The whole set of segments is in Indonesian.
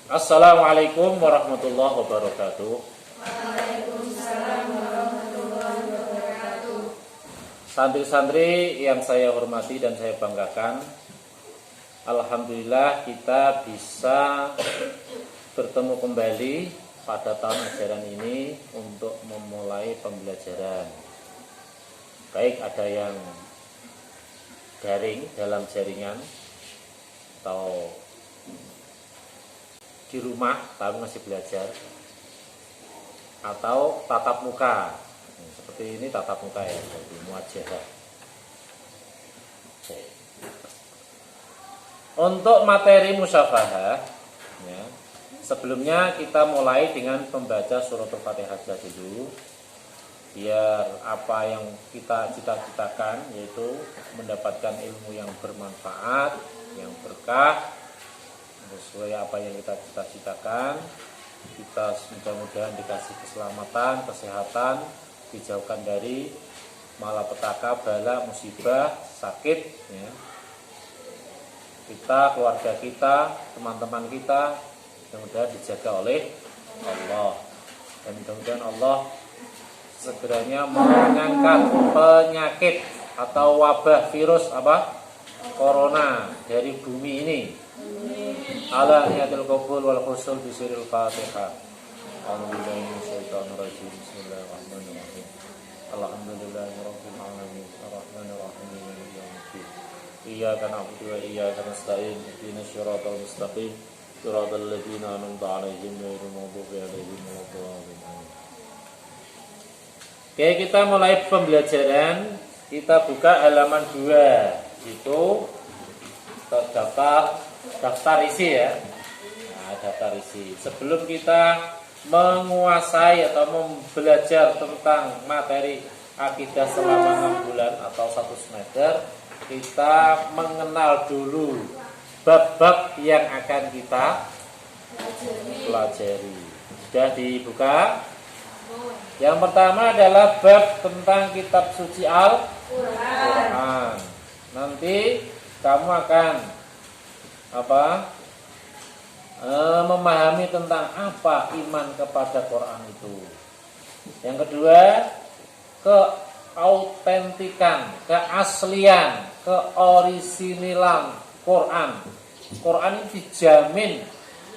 Assalamualaikum warahmatullahi wabarakatuh. Waalaikumsalam warahmatullahi wabarakatuh. Santri-santri yang saya hormati dan saya banggakan, alhamdulillah kita bisa bertemu kembali pada tahun ajaran ini untuk memulai pembelajaran. Baik ada yang daring dalam jaringan atau di rumah tapi masih belajar, atau tatap muka seperti ini, tatap muka ya, jadi muajadah. Untuk materi musyafahah ya, sebelumnya kita mulai dengan membaca surat Al-Fatihah dulu, biar apa yang kita cita-citakan, yaitu mendapatkan ilmu yang bermanfaat, yang berkah, sesuai apa yang kita cita-citakan. Kita mudah-mudahan dikasih keselamatan, kesehatan, dijauhkan dari malapetaka, bala, musibah, sakit ya. Kita, keluarga kita, teman-teman kita mudah-mudahan dijaga oleh Allah, dan mudah-mudahan Allah segeranya mengangkat penyakit atau wabah virus corona dari bumi ini. Ala niyatil qabul wal husul bisiril Fatihah. A'udzubillahi minasyaitonir rajim. Bismillahirrahmanirrahim. Alhamdulillahirabbil alamin arrahmanir rahim maliki yaumiddin. Iyyaka na'budu wa iyyaka nasta'in. Ihdinas siratal mustaqim. Siratal ladzina an'amta 'alaihim ghairil maghdubi 'alaihim waladdallin. Oke, kita mulai pembelajaran. Kita buka halaman 2. Itu daftar isi ya. Nah, daftar isi. Sebelum kita menguasai atau belajar tentang materi akidah selama 6 bulan atau 1 semester, kita mengenal dulu bab-bab yang akan kita pelajari. Sudah dibuka? Yang pertama adalah bab tentang kitab suci Al-Quran. Nanti kamu akan memahami tentang apa iman kepada Quran itu. Yang kedua, keautentikan, keaslian, keorisinilan Quran. Quran ini dijamin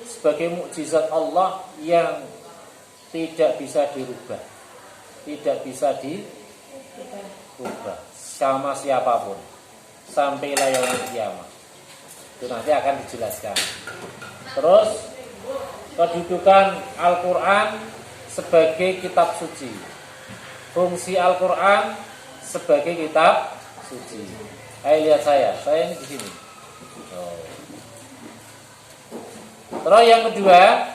sebagai mukjizat Allah yang tidak bisa dirubah, tidak bisa dirubah sama siapapun sampai yaumil kiamah. Itu nanti akan dijelaskan. Terus kedudukan Al-Quran sebagai kitab suci, fungsi Al-Quran sebagai kitab suci. Ayo lihat saya ini di sini. Terus yang kedua,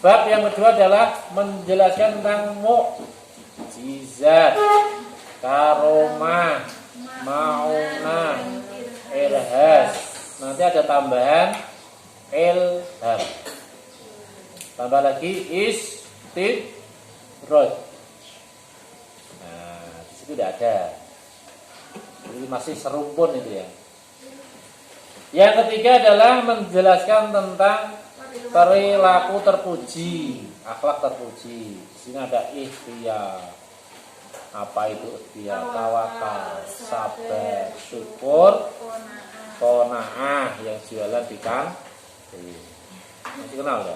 bab yang kedua adalah menjelaskan tentang mukjizat, karomah, maunah, irhas. Nanti ada tambahan ilham. Tambah lagi istidraj. Nah, di situ tidak ada. Jadi masih serumpun itu ya. Yang ketiga adalah menjelaskan tentang perilaku terpuji, akhlak terpuji. Di sini ada ikhtiar. Apa itu ikhtiar? Tawakal, sabar, syukur, qanaah yang jualan di kantin. Masih kenal ya?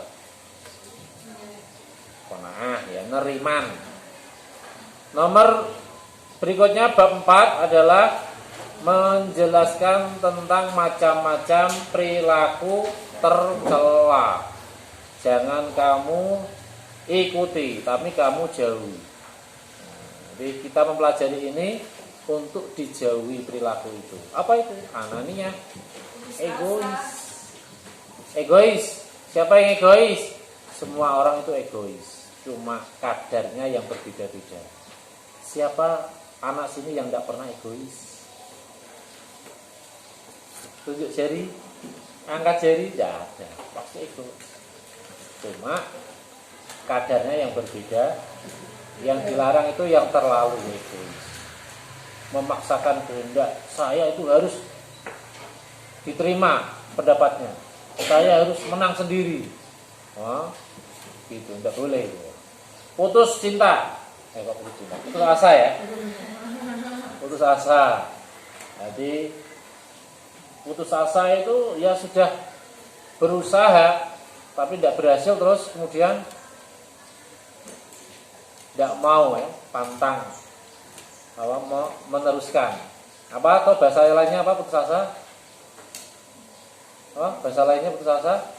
Qanaah ya, neriman. Nomor berikutnya bab 4 adalah menjelaskan tentang macam-macam perilaku tercela. Jangan kamu ikuti, tapi kamu jauhi. Jadi kita mempelajari ini untuk dijauhi perilaku itu. Apa itu? Anania, egois. Siapa yang egois? Semua orang itu egois, cuma kadarnya yang berbeda-beda. Siapa anak sini yang tidak pernah egois? Tunjuk jari, angkat jari, tidak ada. Pasti egois. Cuma kadarnya yang berbeda. Yang dilarang itu yang terlalu egois, memaksakan kehendak. Saya itu harus diterima pendapatnya, saya harus menang sendiri. Oh, gitu, tidak boleh. Putus cinta. Kok putus cinta? Putus asa ya. Putus asa. Jadi putus asa itu ya sudah berusaha tapi tidak berhasil, terus kemudian tidak mau ya, pantang mau meneruskan. Apa atau bahasa lainnya apa putus asa? Oh, bahasa lainnya putus asa?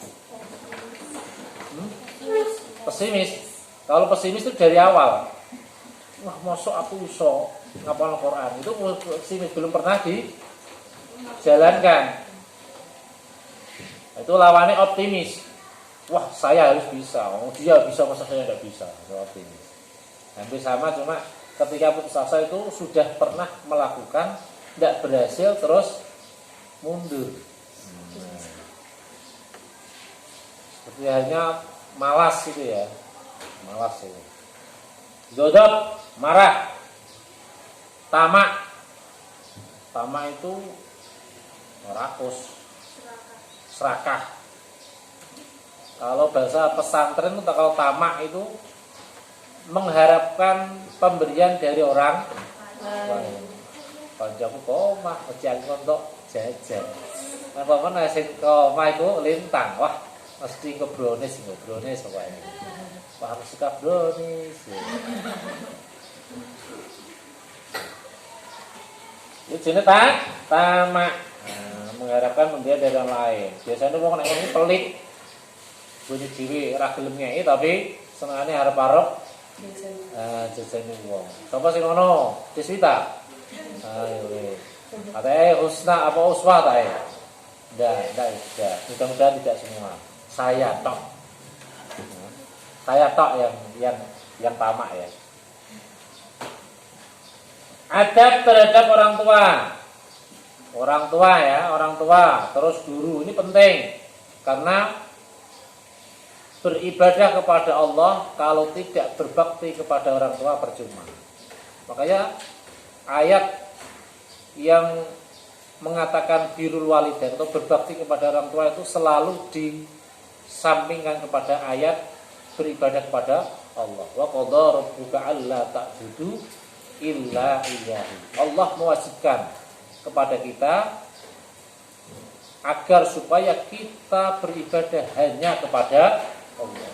Pesimis. Kalau pesimis itu dari awal. Wah, mosok aku iso ngapal Al-Qur'an. Itu pesimis, belum pernah dijalankan. Itu lawannya optimis. Wah, saya harus bisa. Oh, dia bisa, masa saya tidak bisa. Itu optimis. Hampir sama, cuma ketika putus asa itu sudah pernah melakukan, tidak berhasil, terus mundur. Seperti hanya malas gitu ya. Malas itu. Godot, marah. Tamak. Tamak itu rakus, serakah. Kalau bahasa pesantren itu, kalau tamak itu mengharapkan pemberian dari orang lain. Kancaku komah, ojek kontok jajan. Nah, pokoknya sing komah itu lintang. Wah, mesti ke brownies pokoknya. Wah, aku suka brownies. Itu jenis tamak. Nah, mengharapkan pemberian dari orang lain. Biasanya wong nek ini pelit. Bunyi dhewe ora gelem ngeki tapi senengane arep-arep jajane wong. Sapa sing ngono? Deswita. Ayo weh. Katanya husna apa uswah ta ya? Enggak. Mudah-mudahan tidak semua. Saya tok yang tamak ya. Adab terhadap orang tua. Orang tua, terus guru. Ini penting karena beribadah kepada Allah kalau tidak berbakti kepada orang tua percuma. Makanya ayat yang mengatakan birrul walidain atau berbakti kepada orang tua itu selalu disampingkan kepada ayat beribadah kepada Allah. Wa qadha rabbuka alla ta'budu illa iyyahu. Allah mewajibkan kepada kita agar supaya kita beribadah hanya kepada Allah.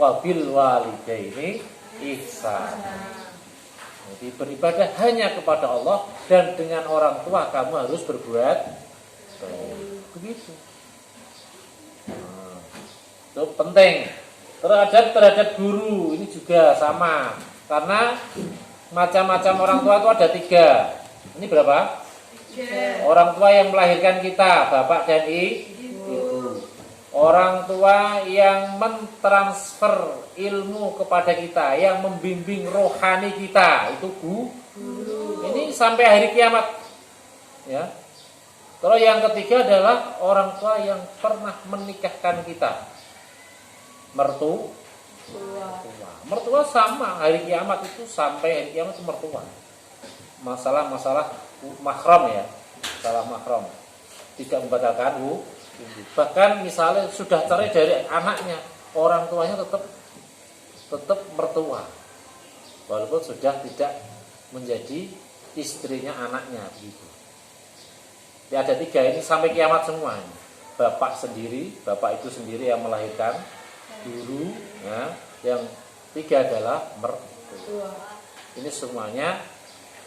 Wa bil walidaini ihsana. Jadi beribadah hanya kepada Allah dan dengan orang tua kamu harus berbuat baik. Begitu. Itu penting. Terhadap guru ini juga sama. Karena macam-macam orang tua itu ada 3. Ini berapa? 3. Orang tua yang melahirkan kita, bapak dan ibu. Orang tua yang mentransfer ilmu kepada kita, yang membimbing rohani kita, itu guru. Ini sampai hari kiamat. Ya. Terus yang ketiga adalah orang tua yang pernah menikahkan kita. Mertua sama, hari kiamat itu sampai hari kiamat itu mertua. Masalah mahram ya. Masalah mahram. Tidak membatalkan bahkan misalnya sudah cerai dari anaknya, orang tuanya tetap mertua walaupun sudah tidak menjadi istrinya anaknya begitu. Ya, ada 3 ini sampai kiamat semua. Bapak itu sendiri yang melahirkan, guru ya, yang 3 adalah mertua. Ini semuanya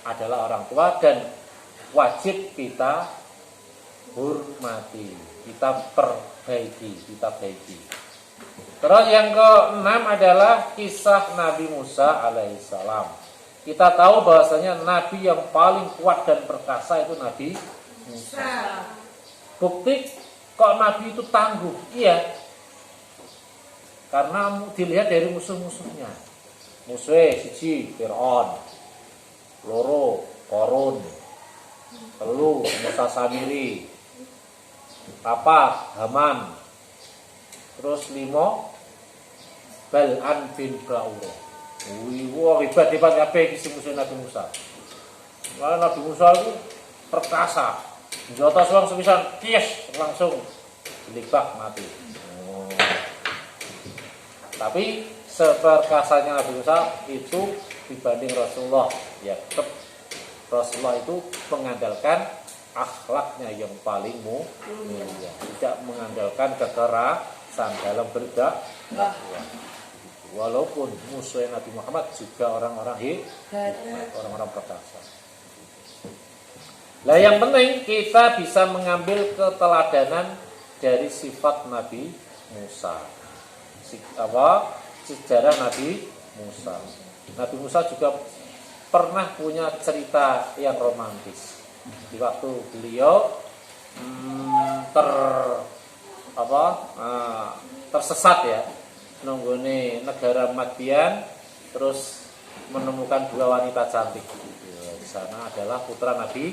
adalah orang tua dan wajib kita hormati, kita perbaiki. Terus yang ke-6 adalah kisah Nabi Musa alaihissalam. Kita tahu bahwasanya Nabi yang paling kuat dan perkasa itu Nabi Musa. Bukti kok Nabi itu tangguh? Iya. Karena dilihat dari musuh-musuhnya. Musuhnya 1 Fir'aun, 2 Qarun, 3 Musa Samiri, 4 Haman, terus 5 Bal'an bin Ba'ura. Wah, hebat kabeh iki musuh Nabi Musa. Lalu Nabi Musa itu perkasa. Jotos wong sepisan kies langsung dilibak mati. Tapi seperkasanya Nabi Musa itu dibanding Rasulullah, ya tetap Rasulullah itu mengandalkan akhlaknya yang paling mulia, tidak mengandalkan kekerasan dalam berdakwah. Walaupun musuh Nabi Muhammad juga orang-orang hebat, orang-orang perkasa. Lah yang penting kita bisa mengambil keteladanan dari sifat Nabi Musa. Sejarah Nabi Musa. Nabi Musa juga pernah punya cerita yang romantis. Di waktu beliau tersesat ya, nunggune negara Madian, terus menemukan dua wanita cantik. Di sana adalah putra Nabi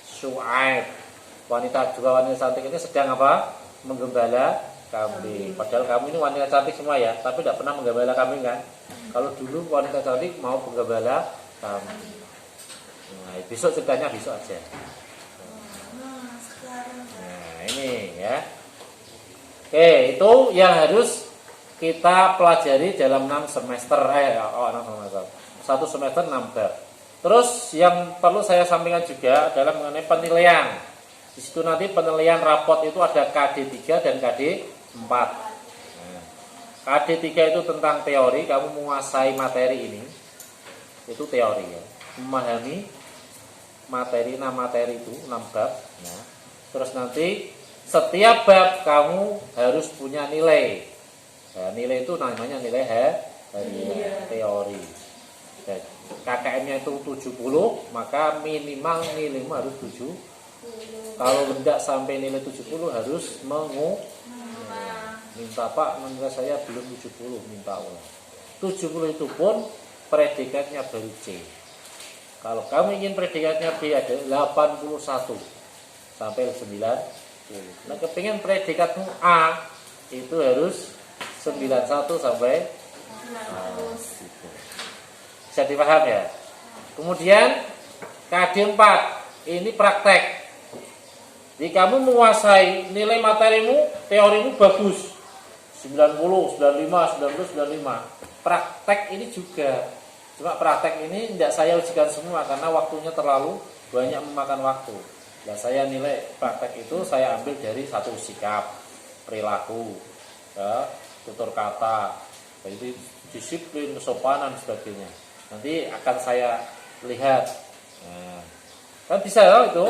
Syuaib. Dua wanita cantik ini sedang menggembala kambing. Padahal kami ini wanita cantik semua ya, tapi tidak pernah menggembala kambing kan. Kalau dulu wanita cantik mau menggembala kambing. Nah, besok ceritanya besok aja. Nah, ini ya. Oke, itu yang harus kita pelajari dalam 6 semester. 6 semester. 1 semester 6 bab. Terus yang perlu saya sampaikan juga adalah mengenai penilaian. Di situ nanti penilaian rapot itu ada KD3 dan KD4. Nah, KD3 itu tentang teori, kamu menguasai materi ini. Itu teori ya. Memahami materi itu 6 bab. Nah, terus nanti setiap bab kamu harus punya nilai. Nah, nilai itu namanya nilai harian teori. Dan KKM-nya itu 70, maka minimal nilaimu harus 7. Kalau tidak sampai nilai 70 harus minta Pak, menurut saya belum 70, minta ulang. 70 itu pun predikatnya baru C. Kalau kamu ingin predikatnya B ada 81 sampai 90. Nah, kepingin predikatmu A itu harus 91 sampai gitu. Bisa dipaham ya? Kemudian KD4 ini praktek. Jadi kamu menguasai nilai materimu, teorimu bagus. 90, 95, 90, 95. Praktek ini juga. Cuma praktek ini tidak saya ujikan semua karena waktunya terlalu banyak memakan waktu. Nah, saya nilai praktek itu saya ambil dari satu sikap, perilaku, ya, tutur kata, jadi disiplin, kesopanan sebagainya. Nanti akan saya lihat. Nah, kan bisa ya itu?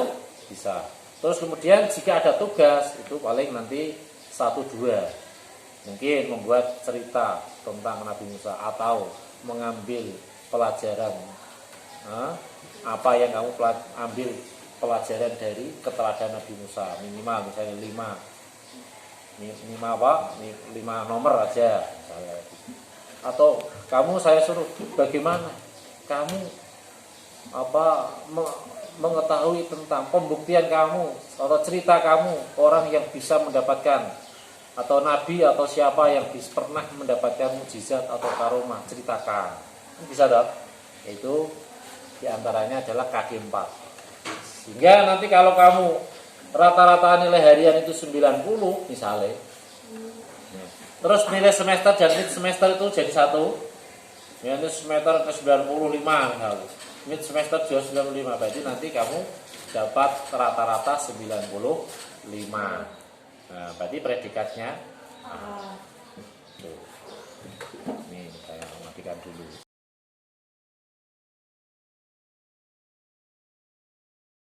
Bisa. Terus kemudian jika ada tugas itu paling nanti 1-2. Mungkin membuat cerita tentang Nabi Musa atau mengambil pelajaran apa yang kamu ambil pelajaran dari keteladanan Nabi Musa, minimal misalnya 5 nomor aja misalnya. Atau kamu saya suruh bagaimana kamu mengetahui tentang pembuktian kamu atau cerita kamu, orang yang bisa mendapatkan atau nabi atau siapa yang pernah mendapatkan mukjizat atau karomah, ceritakan. Bisa dong? Itu diantaranya adalah KD4. Sehingga nanti kalau kamu rata-rata nilai harian itu 90 misalnya, terus nilai semester dan mid semester itu jadi 1, ya, semester ke 95 misalnya, mid semester juga 95, berarti nanti kamu dapat rata-rata 95. Nah, berarti predikatnya tuh. Nih saya matikan dulu.